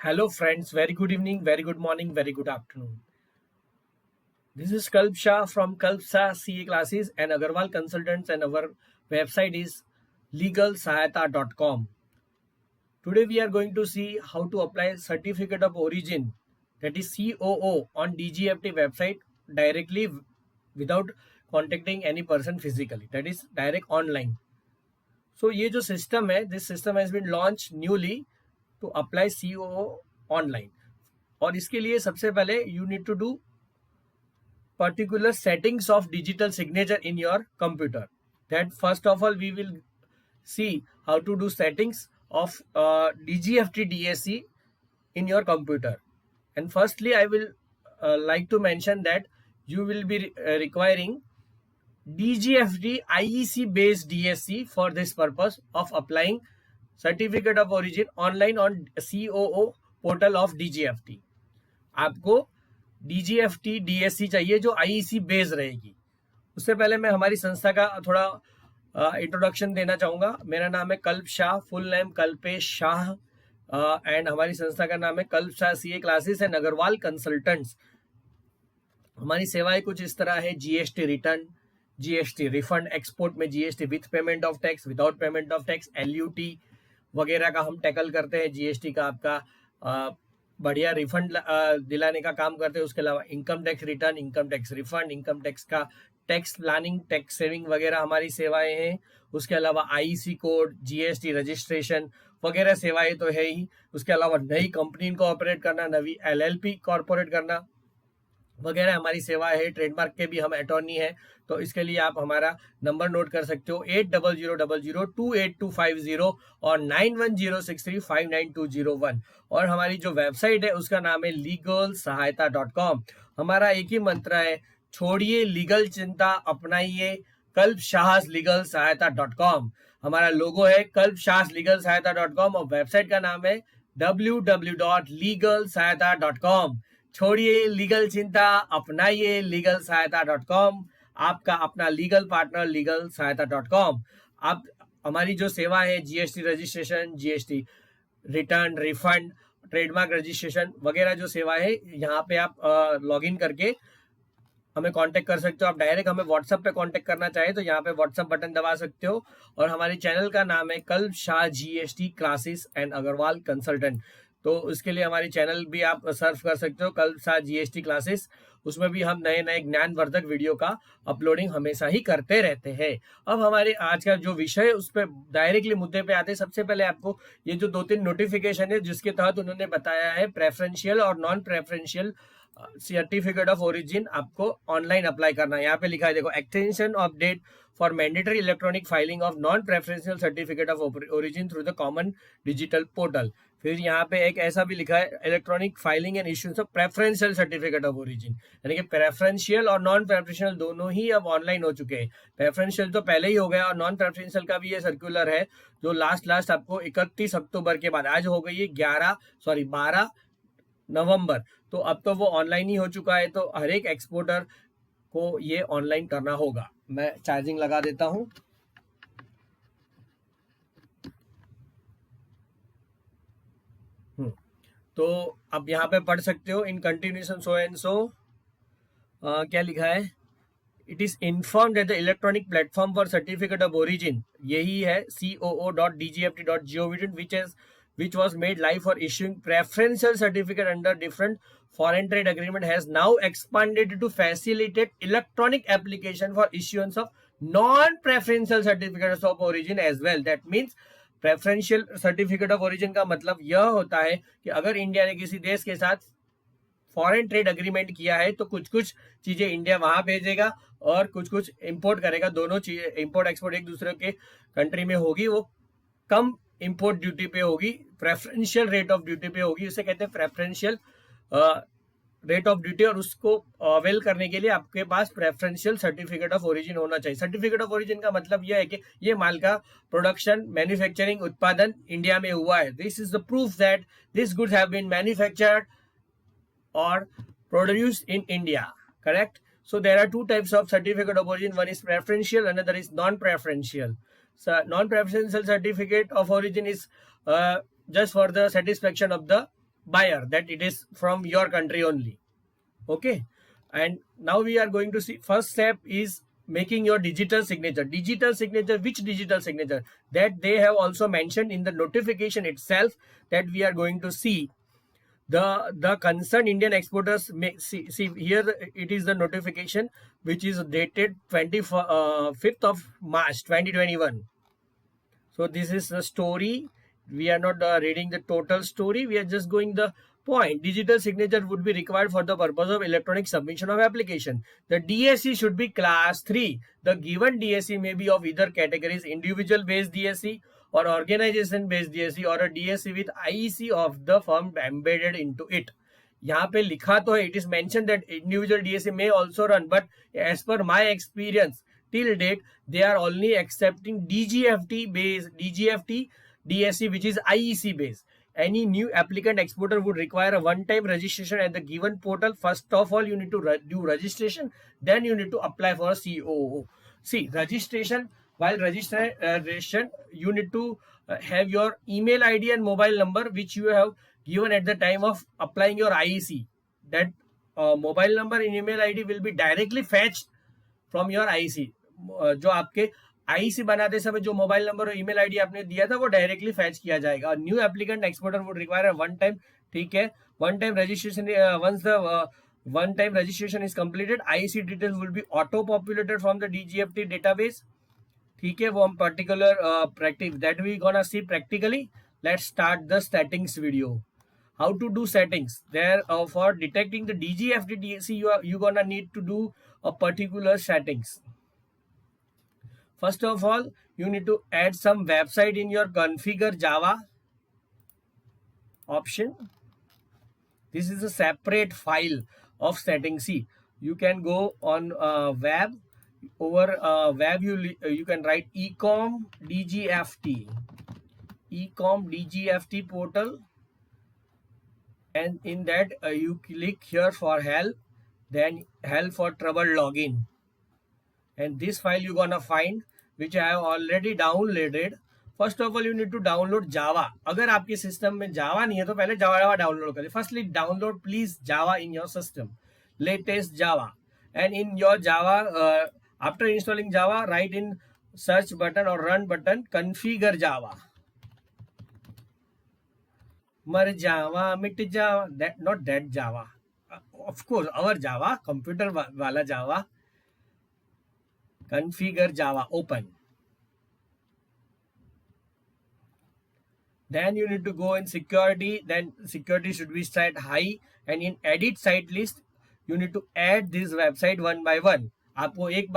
Hello, friends. Very good evening, very good morning, very good afternoon. This is Kalp Shah from Kalp Shah CA Classes and Agarwal Consultants, and our website is legalsahayata.com. Today, we are going to see how to apply Certificate of Origin, that is COO, on DGFT website directly without contacting any person physically, that is direct online. So ये जो system है, this system has been launched newly to apply COO online. और इसके लिए सबसे पहले you need to do particular settings of digital signature in your computer. That first of all we will see how to do settings of DGFT DSC in your computer. And firstly I will like to mention that you will be requiring DGFT IEC based DSC for this purpose of applying Certificate of Origin online on COO portal of DGFT. आपको DGFT DSC चाहिए जो IEC base रहेगी. उससे पहले मैं हमारी संस्था का थोड़ा इंट्रोडक्शन देना चाहूँगा. मेरा नाम है Kalp Shah, full name Kalpesh Shah, and हमारी संस्था का नाम है Kalp Shah CA classes and Agarwal consultants. हमारी सेवाएं कुछ इस तरह है: GST return, GST refund, export में GST with payment of tax, without payment of tax, LUT वगैरह का हम टैकल करते हैं. GST का आपका बढ़िया रिफंड दिलाने का काम करते हैं. उसके अलावा income tax return, income tax refund, income tax का टैक्स प्लानिंग, टैक्स सेविंग वगैरह हमारी सेवाएं हैं. उसके अलावा IEC कोड, GST रजिस्ट्रेशन वगैरह सेवाएं तो है ही. उसके अलावा नई कंपनी को ऑपरेट करना, नवी LLP कॉर्पोरेट करना वगैरह हमारी सेवा है. ट्रेडमार्क के भी हम अटॉर्नी हैं, तो इसके लिए आप हमारा नंबर नोट कर सकते हो 8000028250 और 9106359201. और हमारी जो वेबसाइट है उसका नाम है legalsahayata.com. हमारा एक ही मंत्र है: छोड़िए लीगल चिंता, अपनाइए कल्प शाह लीगल सहायता.com. हमारा लोगो है कल्प शाह लीगल सहायता.com और वेबसाइट का नाम है www.legalsahayata.com. छोड़िए लीगल चिंता, अपनाइए लीगल सहायता.com. आपका अपना लीगल पार्टनर लीगल सहायता.com. आप हमारी जो सेवा है GST registration, GST return, refund, trademark registration वगैरह जो सेवा है, यहाँ पे आप लॉगिन करके हमें कांटेक्ट कर सकते हो. आप डायरेक्ट हमें व्हाट्सएप पे कांटेक्ट करना चाहे तो यहाँ पे व्हाट्सएप बटन दबा सकते हो. और हमारे चैनल का नाम है Kalp Shah GST classes and Agarwal consultant. तो उसके लिए हमारी चैनल भी आप सर्च कर सकते हो, कल्प शाह GST क्लासेस. उसमें भी हम नए नए ज्ञानवर्धक वीडियो का अपलोडिंग हमेशा ही करते रहते हैं. अब हमारे आज का जो विषय है उस पर डायरेक्टली मुद्दे पे आते हैं. सबसे पहले आपको ये जो 2-3 नोटिफिकेशन है जिसके तहत उन्होंने बताया है प्रेफरेंशियल और non preferential certificate of origin आपको ऑनलाइन अप्लाई करना है. यहाँ पे लिखा है देखो: extension of date for mandatory electronic filing of non preferential certificate of origin through the common digital portal. फिर यहाँ पे एक ऐसा भी लिखा है: electronic filing and issues of preferential certificate of origin. यानी कि प्रेफरेंशियल और नॉन प्रेफरेंशियल दोनों ही अब ऑनलाइन हो चुके हैं. प्रेफरेंशियल तो पहले ही हो गया और नॉन प्रेफरेंशियल का भी ये सर्कुलर है जो लास्ट आपको 31 अक्टूबर के बाद, आज हो गई है 12 नवंबर, तो अब तो वो ऑनलाइन ही हो चुका है. तो हर एक एक्सपोर्टर को ये ऑनलाइन करना होगा. मैं चार्जिंग लगा देता हूं. तो अब यहाँ पे पढ़ सकते हो in continuation so and so. क्या लिखा है? It is inform that the electronic platform for certificate of origin, यही है coo.dgft.gov, which was made live for issuing preferential certificate under different foreign trade agreement, has now expanded to facilitate electronic application for issuance of non-preferential certificates of origin as well. That means preferential certificate of origin का मतलब यह होता है कि अगर India ने किसी देश के साथ फॉरेन ट्रेड अग्रीमेंट किया है तो कुछ कुछ चीजें इंडिया वहां भेजेगा और कुछ कुछ इंपोर्ट करेगा. दोनों चीजें इंपोर्ट एक्सपोर्ट एक दूसरे के कंट्री में होगी, वो कम इंपोर्ट ड्यूटी पे होगी, प्रेफरेंशियल रेट ऑफ ड्यूटी पे होगी. उसे कहते हैं प्रेफरेंशियल रेट ऑफ ड्यूटी. और उसको अवेल करने के लिए आपके पास प्रेफरेंशियल सर्टिफिकेट ऑफ ओरिजिन होना चाहिए. सर्टिफिकेट ऑफ ओरिजिन का मतलब यह है कि ये माल का प्रोडक्शन, मैन्युफैक्चरिंग, उत्पादन इंडिया में हुआ है. This is the proof that this goods have been manufactured or produced in India, correct? So there are two types of certificate of origin. One is preferential, another is non-preferential. So non-preferential certificate of origin is just for the satisfaction of the buyer, that it is from your country only. Okay, and now we are going to see first step is making your digital signature. Digital signature, which digital signature? That they have also mentioned in the notification itself, that we are going to see the concerned Indian exporters may see here. It is the notification which is dated 25th of March 2021. So this is the story. We are not reading the total story. We are just going the point. Digital signature would be required for the purpose of electronic submission of application. The DSC should be class 3. The given DSC may be of either categories: individual based DSC or organization based DSC, or a DSC with IEC of the firm embedded into it. यहाँ पे लिखा तो है, it is mentioned that individual DSC may also run, but as per my experience till date, they are only accepting DGFT based DSC, which is IEC based. Any new applicant exporter would require a one-time registration at the given portal. First of all, you need to do registration, then you need to apply for a COO. See, registration, while registration, you need to have your email ID and mobile number which you have given at the time of applying your IEC. That mobile number and email ID will be directly fetched from your IC. जो आपके IC बनाते समय जो mobile number और email ID आपने दिया था वो डायरेक्टली फैच किया जाएगा. New applicant exporter would require one time. ठीक है, one time registration. Once the one time registration is completed, IC details will be auto populated from the DGFT database. ठीक है, वो हम particular practice that we gonna see practically. Let's start the settings video. How to do settings there? For detecting the DGFT DSC, you gonna need to do a particular settings. First of all, you need to add some website in your configure Java option. This is a separate file of settings. See, you can go on web. Over web, you can write ecom DGFT portal. And in that you click here for help, then help for trouble login, and this file you gonna find which I have already downloaded. First of all, you need to download Java. अगर आपके system में जावा नहीं है तो पहले Java download करें. Firstly download please Java in your system, latest Java. And in your Java, after installing Java, write in search button or run button configure Java. मर जावा मिट जावा, that not that Java, of course our Java, computer वाला Java. Configure Java, open. Then you need to go in security, then security should be set high, and in edit site list you need to add this website one by one. आपको एक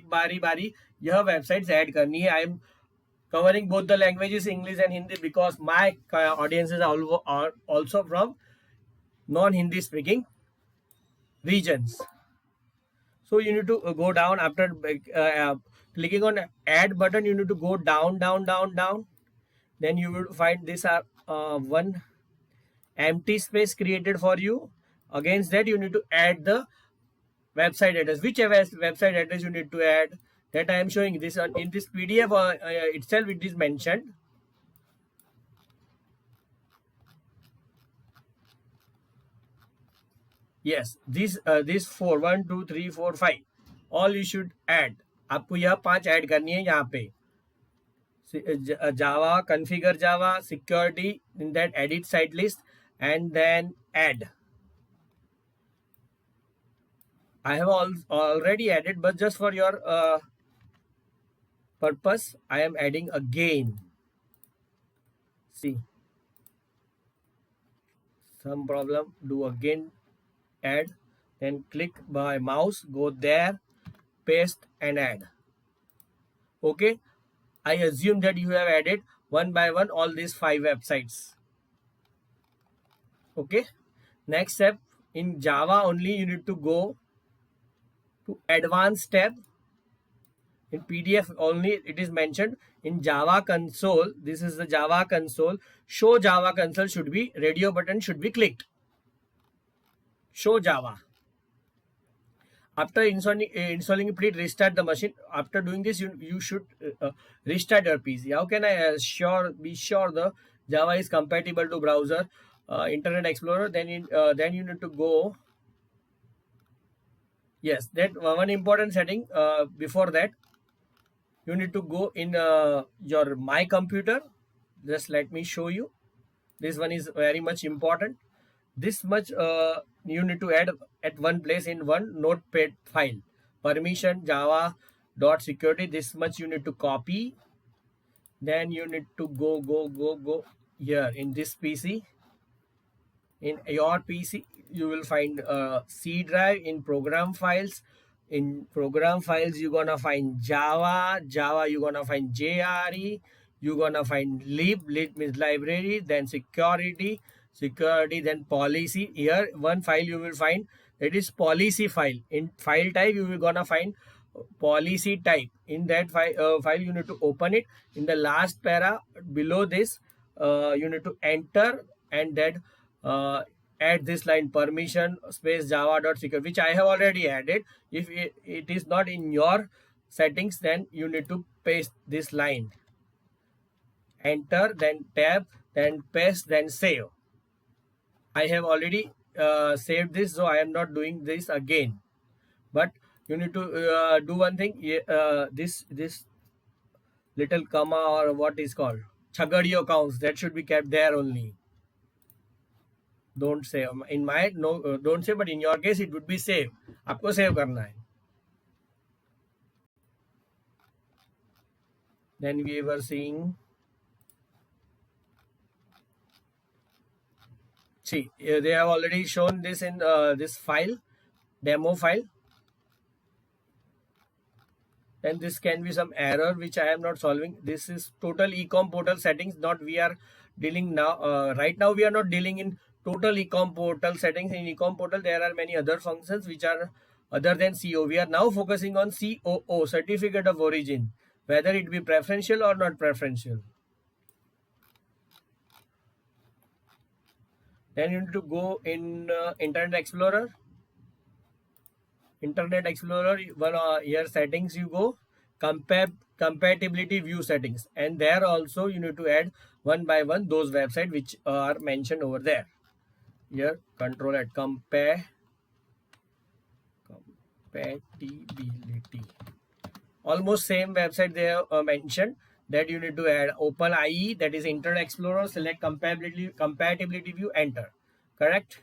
बारी बारी यह websites add करनी है. I am covering both the languages, English and Hindi, because my audiences are also from non-Hindi speaking regions. So you need to go down. After clicking on add button, you need to go down. Then you will find this one empty space created for you. Against that, you need to add the website address. Whichever website address you need to add, that I am showing this in this PDF itself. It is mentioned. Yes, this 4 1 2 3 4 5 all you should add. आपको यह 5 add करनी है यहाँ पे. Java, configure Java, security, in that edit site list, and then add. I have already added, but just for your purpose, I am adding again. See, some problem, do again, add, then click by mouse, go there, paste and add. Okay, I assume that you have added one by one all these 5 websites. Okay, next step, in Java only you need to go to advanced tab. In PDF only it is mentioned. In Java console, this is the Java console. Show Java console should be, radio button should be clicked. Show Java. After installing, please restart the machine. After doing this, you should restart your PC. How can I be sure the Java is compatible to browser? Internet Explorer, then you need to go. Yes, that one important setting. Before that, you need to go in your My Computer. Just let me show you. This one is very much important. This much you need to add at one place in one notepad file. Permission Java dot security. This much you need to copy. Then you need to go here in this PC. In your PC, you will find C drive. In program files. In program files, you're gonna find Java. You're gonna find JRE. You're gonna find lib means library. Then security, then policy. Here, one file you will find, that is policy file. In file type, you will gonna find policy type. In that file, you need to open it. In the last para below this, you need to enter, and that add this line, permission space java.secure, which I have already added. If it is not in your settings, then you need to paste this line, enter, then tab, then paste, then save. I have already saved this, so I am not doing this again. But you need to do one thing. This little comma, or what is called chagadio counts, that should be kept there only. Don't save. In my don't save, but in your case it would be save. आपको save करना है. Then we were seeing. See, they have already shown this in this file, demo file. And this can be some error which I am not solving. This is total ecom portal settings. Not we are dealing now. Right now we are not dealing in total ecom portal settings. In ecom portal there are many other functions which are other than CO. We are now focusing on COO, certificate of origin, whether it be preferential or not preferential. Then you need to go in Internet Explorer. Internet Explorer, here settings you go, compatibility view settings, and there also you need to add one by one those websites which are mentioned over there. Here control at compatibility. Almost same website they have mentioned, that you need to add open IE, that is Internet Explorer, select compatibility view, enter. Correct?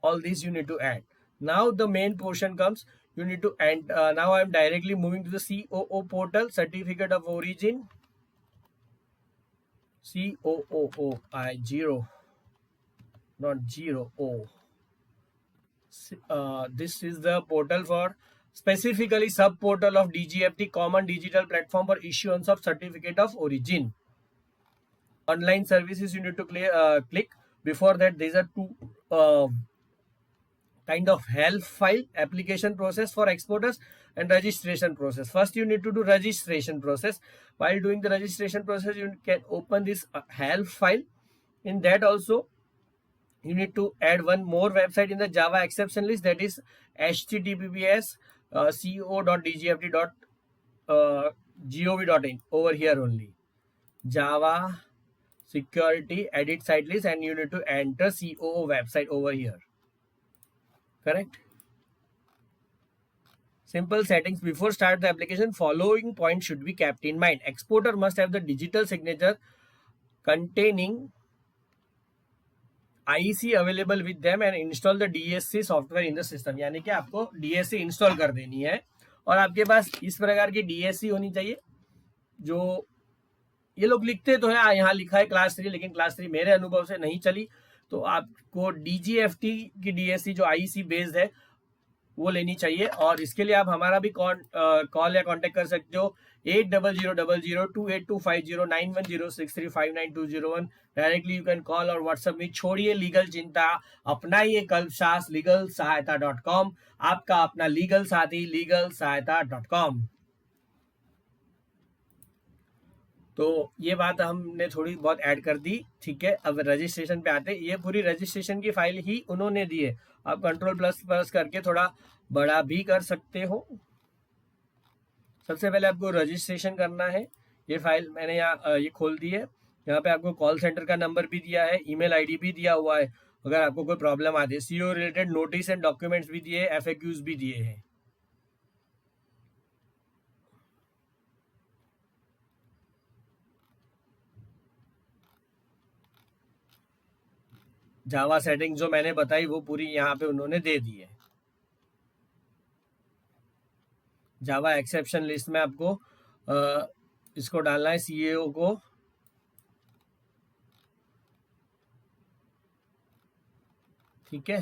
All these you need to add. Now the main portion comes. You need to end. Now I am directly moving to the COO portal, certificate of origin. COO, zero, not zero O. This is the portal for specifically sub portal of DGFT, common digital platform for issuance of certificate of origin. Online services you need to click. Before that, these are two kind of help file, application process for exporters and registration process. First you need to do registration process. While doing the registration process, you can open this help file. In that also you need to add one more website in the Java exception list, that is https co.dgft.gov.in. over here only, Java security edit site list, and you need to enter COO website over here. Correct? Simple settings. Before start the application, following points should be kept in mind. Exporter must have the digital signature containing IEC available with them and install the DSC software in the system. यानी कि आपको DSC install कर देनी है और आपके पास इस प्रकार की DSC होनी चाहिए. जो ये लोग लिखते तो है, यहाँ लिखा है क्लास 3, लेकिन क्लास 3 मेरे अनुभव से नहीं चली. तो आपको DGFT की DSC जो IEC बेस्ड है वो लेनी चाहिए. और इसके लिए आप हमारा भी कॉल या कांटेक्ट कर सकते हो 80002825091063592001. डायरेक्टली यू कैन कॉल और व्हाट्सएप में. छोड़िए लीगल चिंता, अपनाइए कल्पशास्त्र, लीगल सहायता.com, आपका अपना लीगल साथी, लीगल सहायता.com. तो ये बात हमने थोड़ी बहुत ऐड कर दी. ठीक है, अब रजिस्ट्रेशन पे आते. ये पूरी रजिस्ट्रेशन की फाइल ही उन्होंने दी है. आप कंट्रोल+ करके थोड़ा बड़ा भी कर सकते हो. सबसे पहले आपको रजिस्ट्रेशन करना है. ये फाइल मैंने यहाँ ये खोल दी है. यहाँ पे आपको कॉल सेंटर का नंबर भी दिया है, ईमेल आईडी भी दिया हुआ है अगर आपको कोई प्रॉब्लम आती है। CO related notice and documents भी दिए, एफएक्यूज भी दिए हैं। जावा सेटिंग जो मैंने बताई वो पूरी यहाँ पे उन्होंने दे दी है। जावा एक्सेप्शन लिस्ट में आपको इसको डालना है, सीएओ को। ठीक है,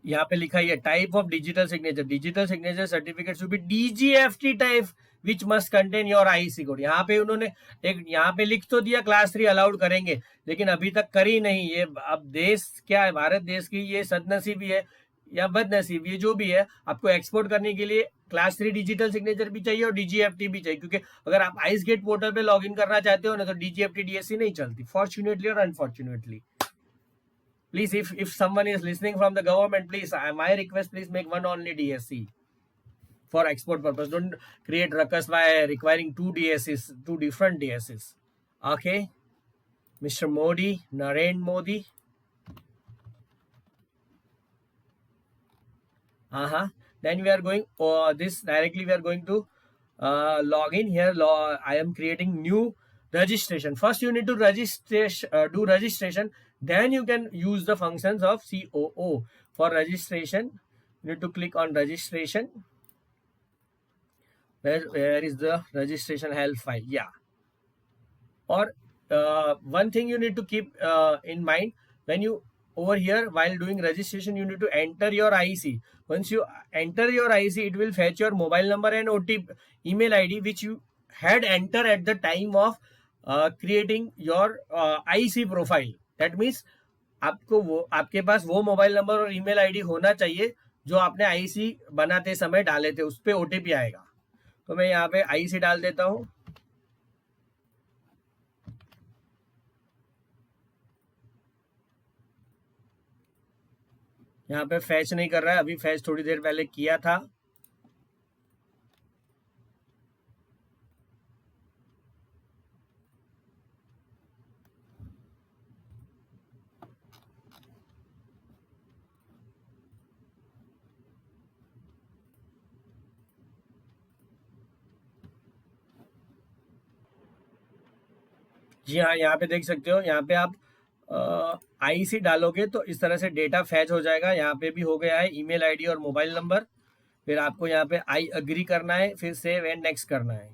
यहाँ पे लिखा है type of digital signature. Digital signature certificate should be DGFT type which must contain your IC code. यहाँ पे उन्होंने एक यहाँ पे लिख तो दिया क्लास 3 अलाउड करेंगे, लेकिन अभी तक करी नहीं। ये अब देश क्या है, भारत देश की ये सदनसीबी है या बदनसीबी, ये जो भी है, आपको एक्सपोर्ट करने के लिए क्लास 3 डिजिटल सिग्नेचर भी चाहिए और डीजीएफटी भी चाहिए। क्योंकि अगर आप आइस गेट पोर्टल पे लॉग इन करना चाहते हो ना, तो डीजीएफटी डीएससी नहीं चलती, फॉर्चुनेटली और unfortunately. Please, if someone is listening from the government, please, my request, please make one only DSC for export purpose. Don't create ruckus by requiring two DSCs, two different DSCs. Okay, Mr. Modi, Narendra Modi. Then we are going this directly. We are going to log in here. I am creating new registration. First, you need to do registration. Then you can use the functions of COO. For registration, you need to click on registration. Where is the registration help file? Yeah. Or one thing you need to keep in mind, when you over here while doing registration, you need to enter your IC. Once you enter your IC, it will fetch your mobile number and OTP email ID which you had entered at the time of creating your IC profile. That means आपको वो आपके पास वो mobile number और email ID होना चाहिए जो आपने IC बनाते समय डाले थे, उस पर ओटीपी आएगा। तो मैं यहाँ पे आईसी डाल देता हूँ। यहाँ पे फैच नहीं कर रहा है, अभी फैच थोड़ी देर पहले किया था। जी हाँ, यहाँ पे देख सकते हो, यहाँ पे आप आईसी डालोगे तो इस तरह से डेटा फैच हो जाएगा। यहाँ पे भी हो गया है ईमेल आईडी और मोबाइल नंबर। फिर आपको यहाँ पे आई अग्री करना है, फिर सेव एंड नेक्स्ट करना है।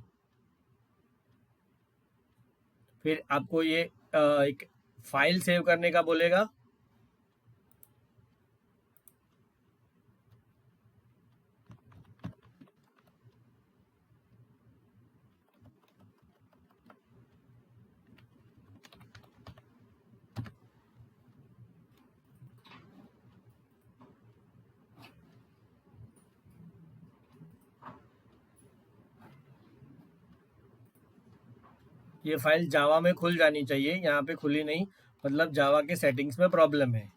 फिर आपको ये एक फाइल सेव करने का बोलेगा। ये फाइल जावा में खुल जानी चाहिए, यहाँ पे खुली नहीं, मतलब जावा के सेटिंग्स में प्रॉब्लम है।